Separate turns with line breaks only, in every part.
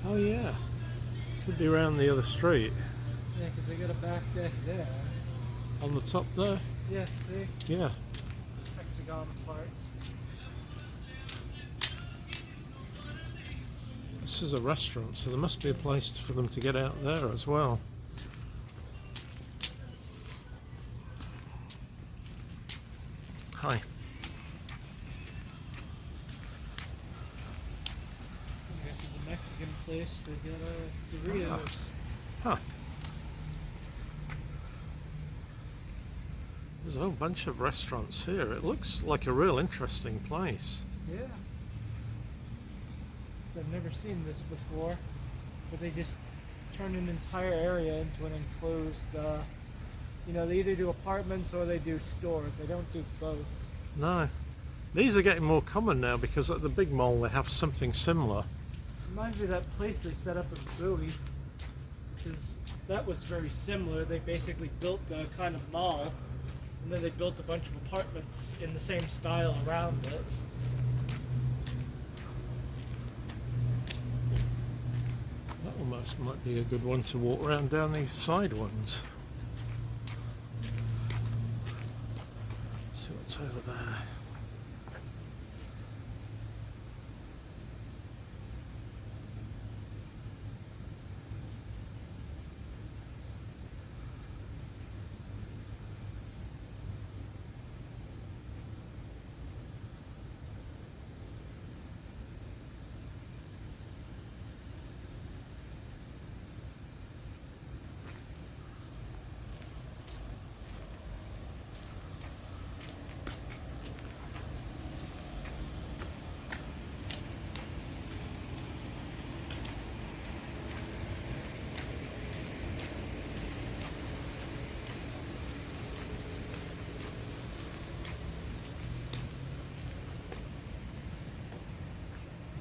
Oh yeah, could be around the other street.
Yeah, because they got a back deck there.
On the top there?
Yeah, see?
Yeah.
Hexagon parts.
This is a restaurant, so there must be a place for them to get out there as well. Hi.
This is a Mexican place. They got burritos.
Huh. There's a whole bunch of restaurants here. It looks like a real interesting place.
Yeah. I've never seen this before, but they just turn an entire area into an enclosed, they either do apartments or they do stores. They don't do both.
No. These are getting more common now because at the big mall they have something similar.
Reminds me of that place they set up in Bowie, because that was very similar. They basically built a kind of mall, and then they built a bunch of apartments in the same style around it.
That almost might be a good one to walk around down these side ones. See what's over there.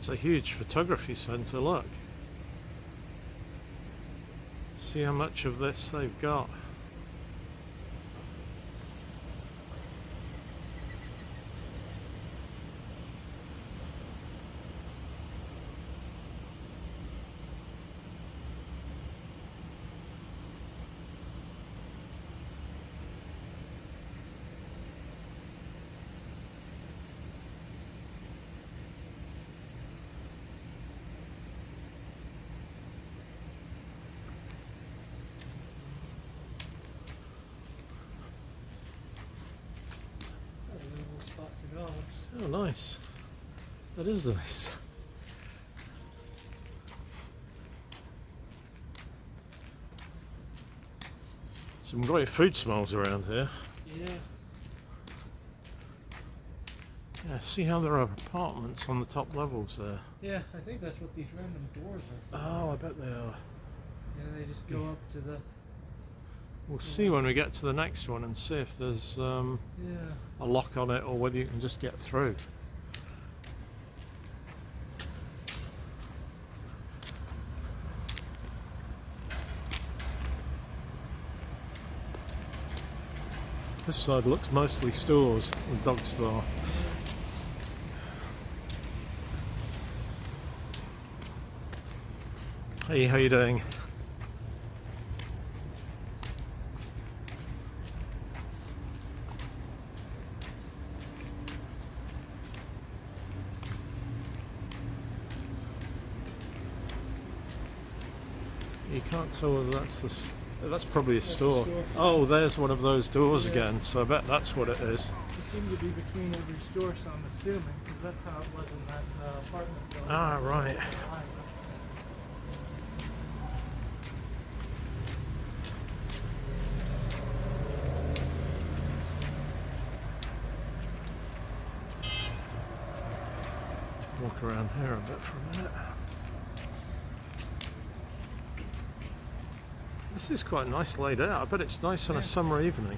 It's a huge photography centre, look. See how much of this they've got.
Spot for dogs.
Oh, nice. That is nice. Some great food smells around here.
Yeah.
Yeah, see how there are apartments on the top levels there.
Yeah, I think that's what these random doors are for.
Oh, I bet they are.
Yeah, they just go up to the...
We'll see when we get to the next one and see if there's a lock on it or whether you can just get through. This side looks mostly stores and dog spa. Hey, how you doing? You can't tell whether that's probably a store. Oh, there's one of those doors again, so I bet that's what it is.
It seemed to be between every store, so I'm assuming, because that's how it was in that apartment building.
Ah, right. Walk around here a bit for a minute. This is quite nice laid out. I bet it's nice on a
Yeah.
summer evening,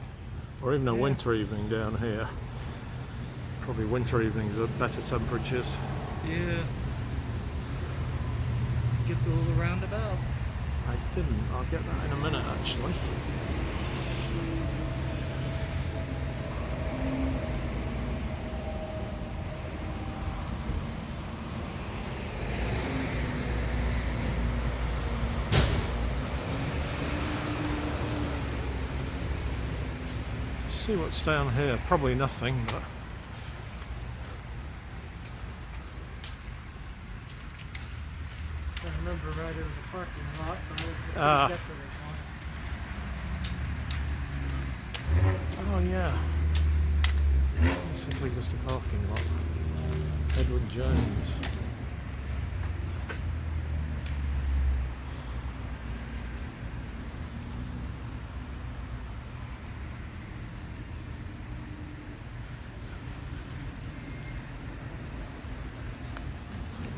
or even a
Yeah.
winter evening down here. Probably winter evenings at better temperatures.
Yeah. Get the little roundabout.
I didn't. I'll get that in a minute, actually. See what's down here. Probably nothing, but
I remember right, it was a parking lot, but it was a
Ah.
pretty decorative one.
oh yeah, simply just a parking lot. Edward Jones.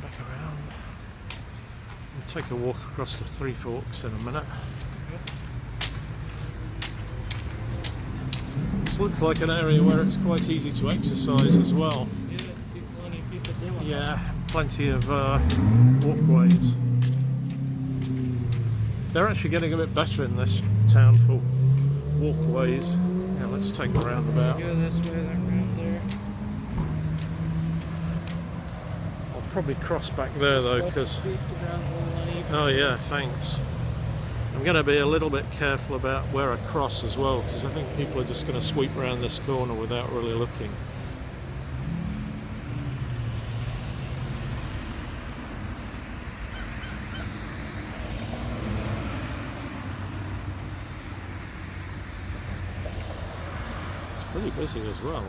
Back around. We'll take a walk across the Three Forks in a minute. This looks like an area where it's quite easy to exercise as well.
Yeah, see plenty of people doing
Yeah, plenty of walkways. They're actually getting a bit better in this town for walkways. Yeah, let's take the roundabout.
Go this way, then around there.
I'll probably cross back there though,
Up the
because
street, go down a little uneven.
oh yeah, thanks. I'm going to be a little bit careful about where I cross as well, because I think people are just going to sweep around this corner without really looking. It's pretty busy as well.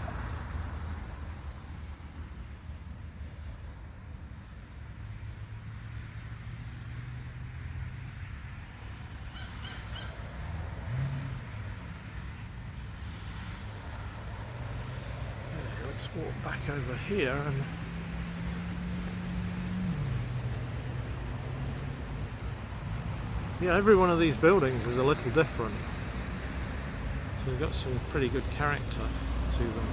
Let's walk back over here and yeah, every one of these buildings is a little different, so they've got some pretty good character to them.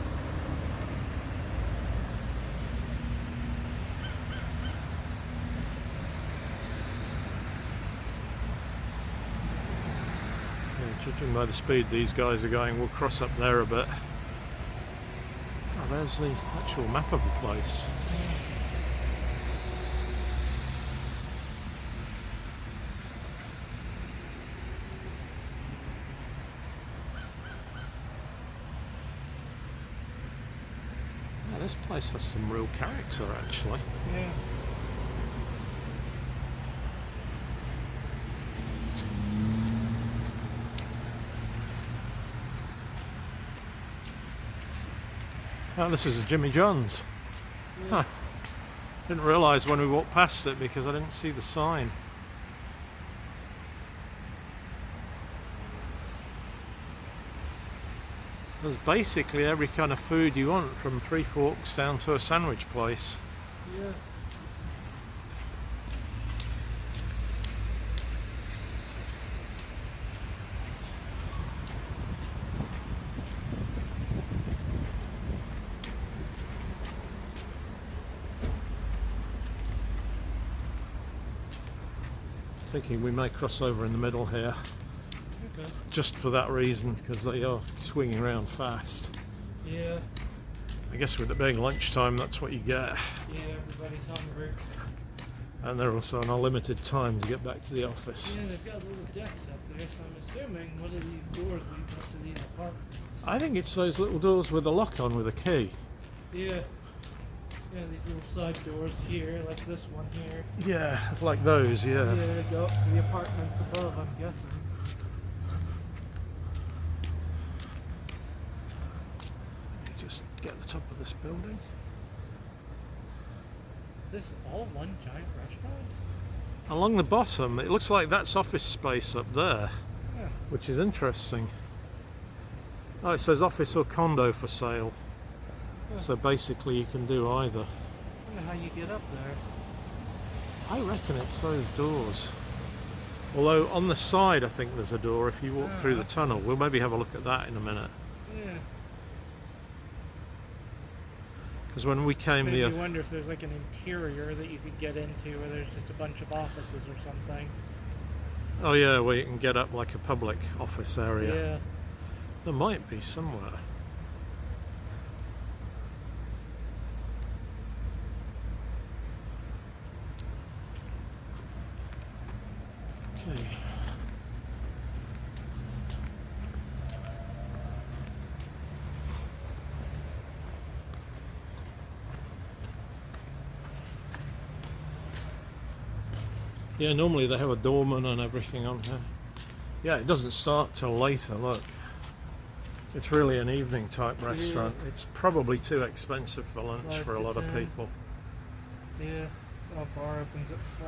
Yeah, judging by the speed these guys are going, we'll cross up there a bit. Oh, there's the actual map of the place. Yeah, this place has some real character actually.
Yeah.
Oh, this is a Jimmy John's.
Yeah.
Huh. Didn't realise when we walked past it because I didn't see the sign. There's basically every kind of food you want, from Three Forks down to a sandwich place.
Yeah.
Thinking we may cross over in the middle here,
Okay.
just for that reason, because they are swinging around fast.
Yeah.
I guess with it being lunchtime, that's what you get.
Yeah, everybody's hungry.
And they're also on a limited time to get back to the office.
Yeah, they've got little decks up there, so I'm assuming one of these doors leads up to these apartments.
I think it's those little doors with a lock on with a key.
Yeah. Yeah, these little side doors here, like this one here.
Yeah, like those, yeah.
Yeah, they go up to the apartments above, I'm guessing.
Just get the top of this building.
This is all one giant restaurant?
Along the bottom, it looks like that's office space up there,
Yeah.
which is interesting. Oh, it says office or condo for sale.
Yeah.
So basically you can do either.
I wonder how you get up there.
I reckon it's those doors. Although on the side, I think there's a door if you walk through the tunnel. We'll maybe have a look at that in a minute.
Yeah.
Because when we came
Maybe you wonder if there's like an interior that you could get into where there's just a bunch of offices or something.
Oh yeah, where you can get up like a public office area.
Yeah.
There might be somewhere. Okay. Yeah, normally they have a doorman and everything on here. Yeah, it doesn't start till later, look. It's really an evening type restaurant. Yeah. It's probably too expensive for lunch for a lot of people.
Yeah, our bar opens at 4.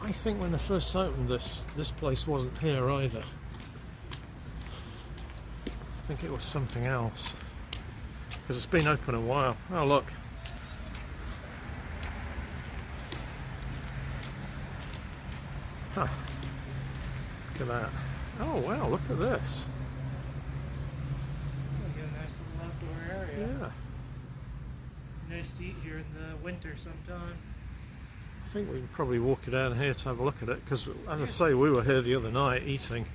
I think when they first opened this place wasn't here either. I think it was something else. Because it's been open a while. Oh look. Huh. Look at that. Oh wow, look at this.
Oh, you got a nice little outdoor area.
Yeah.
Nice to eat here in the winter sometime.
I think we can probably walk it down here to have a look at it, because as I say, we were here the other night eating.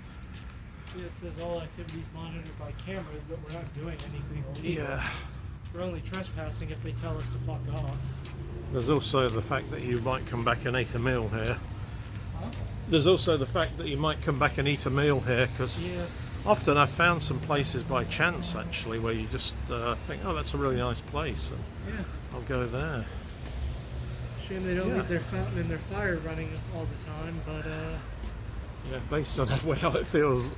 Yeah, it says all activities monitored by cameras, but we're not doing anything illegal.
Yeah.
We're only trespassing if they tell us to fuck off.
There's also the fact that you might come back and eat a meal here.
Huh?
There's also the fact that you might come back and eat a meal here, because often I've found some places by chance actually where you just think, oh, that's a really nice place, and I'll go there.
Shame they don't leave their fountain and their fire running all the time, but
yeah, based on how it feels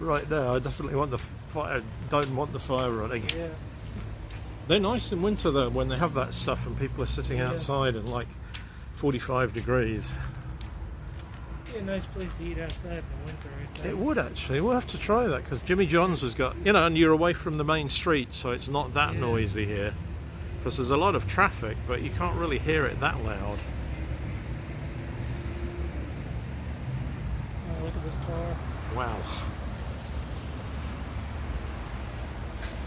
right now, I definitely want the fire. Don't want the fire running.
Yeah.
They're nice in winter though, when they have that stuff and people are sitting outside in like 45 degrees.
Be a nice place to eat outside in the winter, I think.
It would actually. We'll have to try that, because Jimmy John's has got, and you're away from the main street, so it's not that noisy here. Because there's a lot of traffic, but you can't really hear it that loud.
Oh, look at this car.
Wow.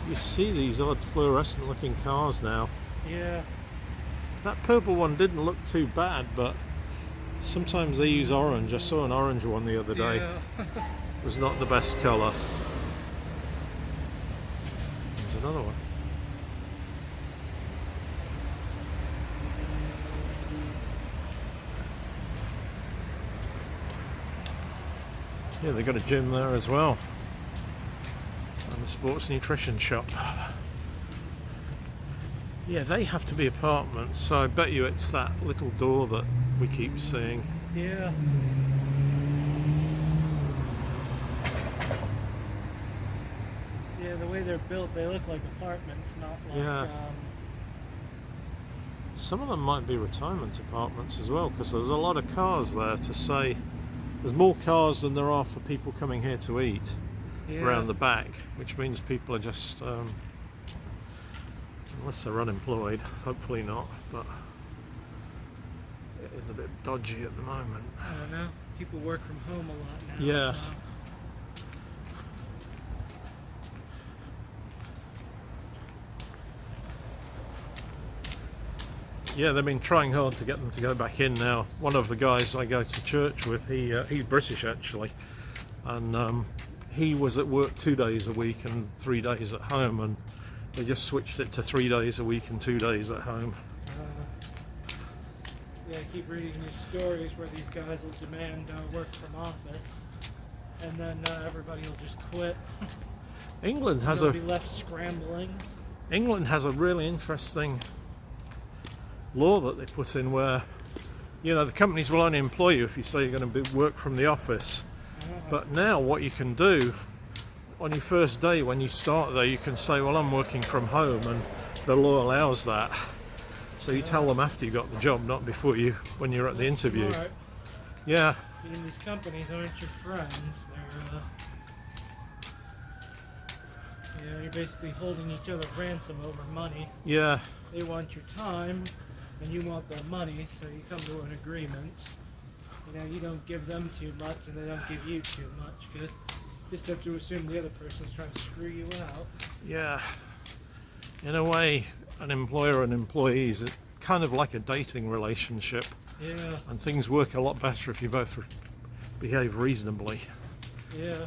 You see these odd fluorescent looking cars now.
Yeah.
That purple one didn't look too bad, but sometimes they use orange. I saw an orange one the other day.
Yeah.
It was not the best colour. There's another one. Yeah, they've got a gym there as well, and a sports nutrition shop. Yeah, they have to be apartments, so I bet you it's that little door that we keep seeing.
Yeah. Yeah, the way they're built, they look like apartments, not like...
Some of them might be retirement apartments as well, because there's a lot of cars there to say... There's more cars than there are for people coming here to eat around the back, which means people are just, unless they're unemployed, hopefully not, but it is a bit dodgy at the moment.
I don't know. People work from home a lot now.
Yeah.
So.
Yeah, they've been trying hard to get them to go back in now. One of the guys I go to church with, he's British actually, and he was at work 2 days a week and 3 days at home, and they just switched it to 3 days a week and 2 days at home.
Yeah, I keep reading these stories where these guys will demand work from office, and then everybody will just quit.
England has
They'll be left scrambling.
England has a really interesting law that they put in where, the companies will only employ you if you say you're going to work from the office. But now what you can do on your first day when you start there, you can say, well, I'm working from home, and the law allows that. So you tell them after you got the job, not before you, when you're at the
That's
interview.
smart.
Yeah,
And these companies aren't your friends. They're, you're basically holding each other ransom over money.
yeah,
They want your time, and you want their money, so you come to an agreement. You don't give them too much, and they don't give you too much, because you just have to assume the other person's trying to screw you out.
yeah. In a way, an employer and employees, it's kind of like a dating relationship,
Yeah,
and things work a lot better if you both behave reasonably.
yeah,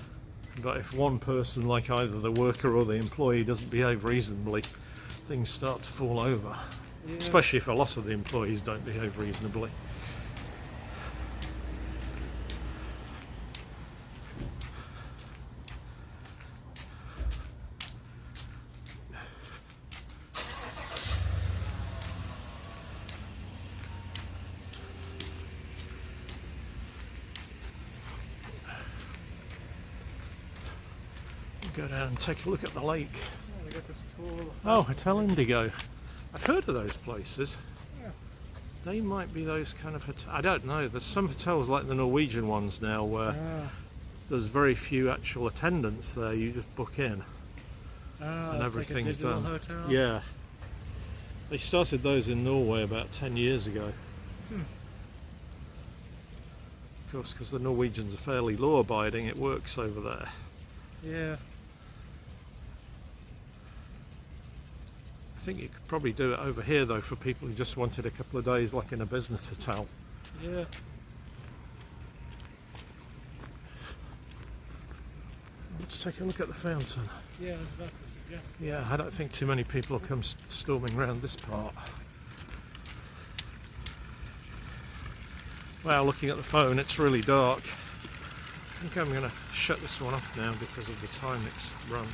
But if one person, like either the worker or the employee, doesn't behave reasonably, things start to fall over.
yeah.
Especially if a lot of the employees don't behave reasonably. Go down and take a look at the lake.
Oh, they got this cool.
Oh, it's El Indigo. I've heard of those places.
Yeah.
They might be those kind of I don't know. There's some hotels like the Norwegian ones now where
Ah,
there's very few actual attendants there. You just book in and
it's
everything's
like a digital
done.
hotel.
Yeah. They started those in Norway about 10 years ago. Of course, because the Norwegians are fairly law-abiding, it works over there.
Yeah.
I think you could probably do it over here though for people who just wanted a couple of days, like in a business hotel.
Yeah.
Let's take a look at the fountain.
Yeah, I was about to suggest.
Yeah, I don't think too many people will come storming around this part. Well, looking at the phone, it's really dark. I think I'm going to shut this one off now because of the time it's run.